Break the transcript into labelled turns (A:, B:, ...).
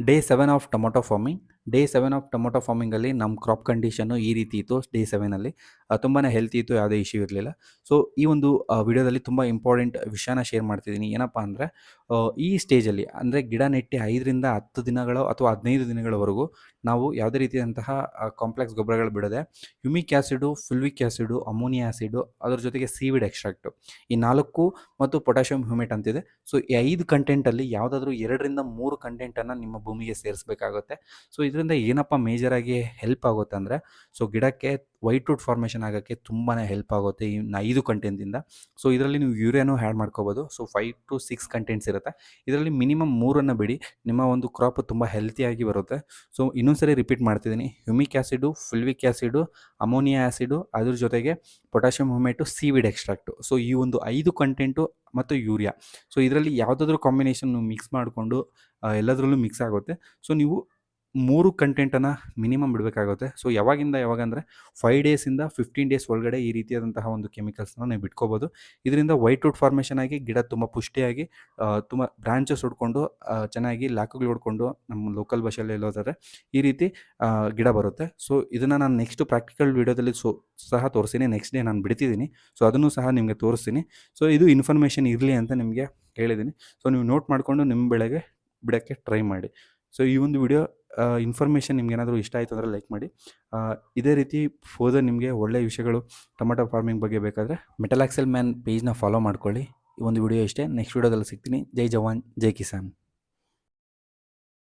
A: Day 7 of tomato farming. Day 7 of tomato ಫಾರ್ಮಿಂಗಲ್ಲಿ ನಮ್ಮ crop condition ಈ ರೀತಿ ಇತ್ತು. ಡೇ 7ಅಲ್ಲಿ ತುಂಬಾ ಹೆಲ್ತಿ ಇತ್ತು, ಯಾವುದೇ ಇಶ್ಯೂ ಇರಲಿಲ್ಲ. ಸೊ ಈ ಒಂದು ವಿಡಿಯೋದಲ್ಲಿ ತುಂಬ ಇಂಪಾರ್ಟೆಂಟ್ ವಿಷಯನ ಶೇರ್ ಮಾಡ್ತಿದ್ದೀನಿ. ಏನಪ್ಪ ಅಂದರೆ, ಈ ಸ್ಟೇಜಲ್ಲಿ ಅಂದರೆ ಗಿಡ ನೆಟ್ಟಿ 5ರಿಂದ 10 ದಿನಗಳು ಅಥವಾ 15 ದಿನಗಳವರೆಗೂ ನಾವು ಯಾವುದೇ ರೀತಿಯಾದಂತಹ ಕಾಂಪ್ಲೆಕ್ಸ್ ಗೊಬ್ಬರಗಳು ಬಿಡದೆ humic acid, fulvic acid, ammonia acid, ಅದರ ಜೊತೆಗೆ ಸೀವಿಡ್ ಎಕ್ಸ್ಟ್ರಾಕ್ಟು, ಈ 4 ಮತ್ತು ಪೊಟ್ಯಾಷಿಯಂ ಹ್ಯೂಮೇಟ್ ಅಂತಿದೆ. ಸೊ ಈ 5 ಕಂಟೆಂಟಲ್ಲಿ ಯಾವುದಾದ್ರೂ 2ರಿಂದ 3 ಕಂಟೆಂಟನ್ನು ನಿಮ್ಮ ಭೂಮಿಗೆ ಸೇರಿಸಬೇಕಾಗುತ್ತೆ. ಸೊ ಇದರಿಂದ ಏನಪ್ಪ ಮೇಜರಾಗಿ ಹೆಲ್ಪ್ ಆಗುತ್ತೆ ಅಂದರೆ, ಸೊ ಗಿಡಕ್ಕೆ ವೈಟ್ ರೂಟ್ ಫಾರ್ಮೇಷನ್ ಆಗೋಕ್ಕೆ ತುಂಬಾ ಹೆಲ್ಪ್ ಆಗುತ್ತೆ ಈ 5 ಕಂಟೆಂಟಿಂದ. ಸೊ ಇದರಲ್ಲಿ ನೀವು ಯೂರಿಯಾನೂ ಆ್ಯಡ್ ಮಾಡ್ಕೋಬೋದು. ಸೊ 5 to 6 ಕಂಟೆಂಟ್ಸ್ ಇರುತ್ತೆ. ಇದರಲ್ಲಿ ಮಿನಿಮಮ್ 3 ಬಿಡಿ, ನಿಮ್ಮ ಒಂದು ಕ್ರಾಪ್ ತುಂಬ ಹೆಲ್ತಿಯಾಗಿ ಬರುತ್ತೆ. ಸೊ ಇನ್ನೊಂದ್ಸರಿ ರಿಪೀಟ್ ಮಾಡ್ತಿದ್ದೀನಿ, humic acid, fulvic acid, ammonia acid, ಅದ್ರ ಜೊತೆಗೆ potassium humate, seaweed extract. So ಈ ಒಂದು 5 ಕಂಟೆಂಟು ಮತ್ತು ಯೂರಿಯಾ. ಸೊ ಇದರಲ್ಲಿ ಯಾವುದಾದ್ರೂ ಕಾಂಬಿನೇಷನ್ ಮಿಕ್ಸ್ ಮಾಡಿಕೊಂಡು ಎಲ್ಲದರಲ್ಲೂ ಮಿಕ್ಸ್ ಆಗುತ್ತೆ. ಸೊ ನೀವು 3 ಕಂಟೆಂಟನ್ನು ಮಿನಿಮಮ್ ಬಿಡಬೇಕಾಗುತ್ತೆ. ಸೊ ಯಾವಾಗಿಂದ ಯಾವಾಗ ಅಂದರೆ 5 ಡೇಸಿಂದ 15 ಡೇಸ್ ಒಳಗಡೆ ಈ ರೀತಿಯಾದಂತಹ ಒಂದು ಕೆಮಿಕಲ್ಸ್ನ ನೀವು ಬಿಟ್ಕೋಬೋದು. ಇದರಿಂದ ವೈಟ್ ರೂಟ್ ಫಾರ್ಮೇಷನ್ ಆಗಿ ಗಿಡ ತುಂಬ ಪುಷ್ಟಿಯಾಗಿ ತುಂಬ ಬ್ರಾಂಚಸ್ ಹೊಡ್ಕೊಂಡು ಚೆನ್ನಾಗಿ ಲಾಕುಗಳು ಹೊಡ್ಕೊಂಡು, ನಮ್ಮ ಲೋಕಲ್ ಭಾಷೆಯಲ್ಲಿ ಹೇಳೋದಾದ್ರೆ ಈ ರೀತಿ ಗಿಡ ಬರುತ್ತೆ. ಸೊ ಇದನ್ನು ನಾನು ನೆಕ್ಸ್ಟ್ ಪ್ರಾಕ್ಟಿಕಲ್ ವೀಡಿಯೋದಲ್ಲಿ ಸಹ ತೋರಿಸ್ತೀನಿ. ನೆಕ್ಸ್ಟ್ ಡೇ ನಾನು ಬಿಡ್ತಿದ್ದೀನಿ. ಸೊ ಅದನ್ನು ಸಹ ನಿಮಗೆ ತೋರಿಸ್ತೀನಿ. ಸೊ ಇದು ಇನ್ಫಾರ್ಮೇಷನ್ ಇರಲಿ ಅಂತ ನಿಮಗೆ ಹೇಳಿದ್ದೀನಿ. ಸೊ ನೀವು ನೋಟ್ ಮಾಡಿಕೊಂಡು ನಿಮ್ಮ ಬೆಳೆಗೆ ಬಿಡೋಕ್ಕೆ ಟ್ರೈ ಮಾಡಿ. ಸೊ ಈ ಒಂದು ವಿಡಿಯೋ ಇನ್ಫಾರ್ಮೇಷನ್ ನಿಮ್ಗೇನಾದರೂ ಇಷ್ಟ ಆಯಿತು ಅಂದರೆ ಲೈಕ್ ಮಾಡಿ. ಇದೇ ರೀತಿ ಫರ್ದರ್ ನಿಮಗೆ ಒಳ್ಳೆಯ ವಿಷಯಗಳು ಟೊಮೆಟೊ ಫಾರ್ಮಿಂಗ್ ಬಗ್ಗೆ ಬೇಕಾದರೆ ಮೆಟಲಾಕ್ಸೆಲ್ ಮ್ಯಾನ್ ಪೇಜ್ನ ಫಾಲೋ ಮಾಡ್ಕೊಳ್ಳಿ. ಈ ಒಂದು ವಿಡಿಯೋ ಇಷ್ಟೇ. ನೆಕ್ಸ್ಟ್ ವಿಡಿಯೋದಲ್ಲಿ ಸಿಗ್ತೀನಿ. ಜೈ ಜವಾನ್, ಜೈ ಕಿಸಾನ್.